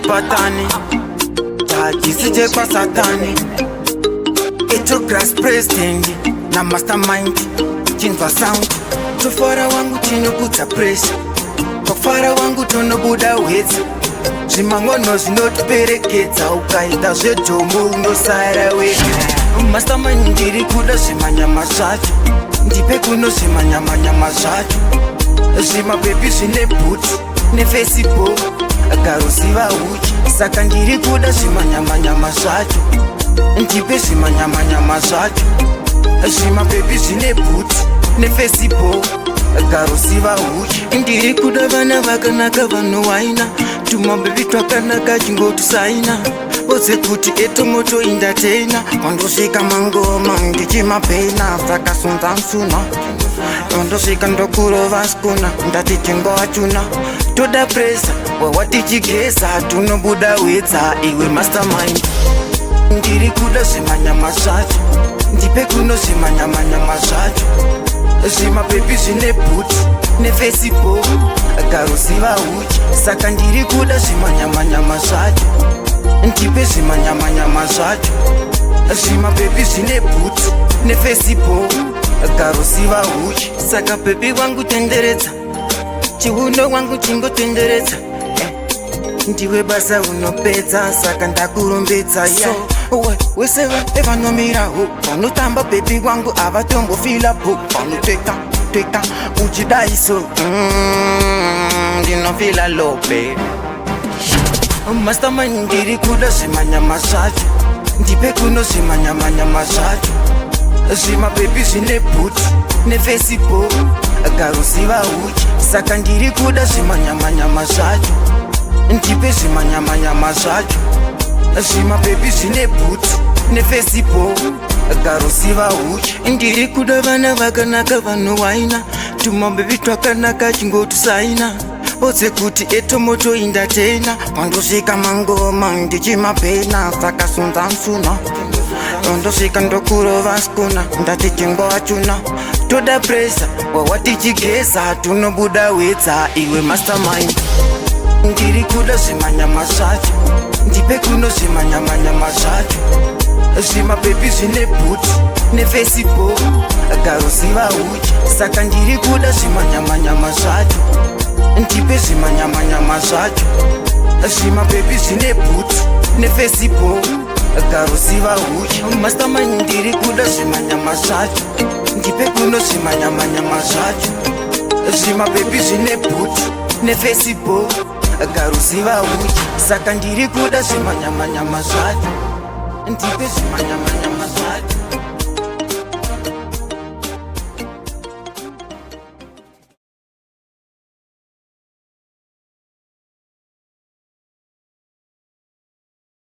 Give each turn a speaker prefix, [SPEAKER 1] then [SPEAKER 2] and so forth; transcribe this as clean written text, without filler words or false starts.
[SPEAKER 1] Patani, tajisije kwa satani. Echo grass president na mastermind chinva sound. Tufara wangu chinokuta pressure, kufara wangu tonobuda wezi. Zvimangono zvinotiperekedza ukaita zvedhombo unosara wega. Mastermind ndiri kuda zvimanyama zvacho, ndipe kuno zvimanyamanyama zvacho. Zvimabebi zvine boots nefacebook garuziva uchi. Saka ndiri kuda zvimanyamanyama zvacho, ndipe zvimanyamanyama zvacho. Zvimabebi zvine boots nefacebook garuziva uchi. Ndiri kuda vana vakanaka vanowaina, tumabebi twakanaka chingotusaina. Oze kuti etomoto entertainer, vandosvika mangoma ndichimapena zvakasunza msuna. Vandosvika ndokurova skuna ndati chingova chuna. Toda presa wawatichigeza tunobuda wedza iwe mastermind. Ndiri kuda zvimanyama zvacho, ndipe kuno zvimanyamanyama zvacho. Zvimabebi zvine boots nefacebook garuziva uchi. Saka ndiri kuda zvimanyamanyama zvacho, ndipe zvimanyamanyama zvacho. Zvimabebi zvine boots nefacebook garuziva uchi. Saka bebi wangu tenderedza, chiuno wangu chingotenderedza. Ndiwe basa unopedza, saka ndakurumbidza. Wese vanomiraho vanotamba bebi wangu avatombofilapo. Vanoteka uchidaiso ndinofila lope. Mastermind ndiri kuda zvimanyama zvacho, ndipe kuno zvimanyamanyama zvacho. Zvimabebi zvine boots nefacebook garuziva uchi. Saka ndiri kuda zvimanyamanyama zvacho, ndipe zvimanyamanyama zvacho. Zvimabebi zvine boots nefacebook garuziva uchi. Ndiri kuda vana vakanaka vanowaina, tumabebi twakanaka chingotusaina. Oze kuti etomoto entertainer, vandosvika mangoma ndichimapena zvakasunza msuna. Vandosvika ndokurova skuna ndati chingova chuna. Toda presa wawatichigeza tunobuda wedza iwe mastermind. Ndiri kuda zvimanyama zvacho, ndipe kuno zvimanyamanyama zvacho. Zvimabebi zvine boots nefacebook garuziva uchi. Saka ndiri kuda zvimanyamanyama zvacho, ndipe zvimanyamanyama zvacho. Zvimabebi zvine boots nefacebook garuziva uchi. Mastermind ndiri kuda zvimanyama zvacho, ndipe kuno zvimanyamanyama zvacho. Zvimabebi zvine boots nefacebook garuziva uchi. Saka ndiri kuda zvimanyamanyama zvacho, ndipe zvimanyamanyama zvacho.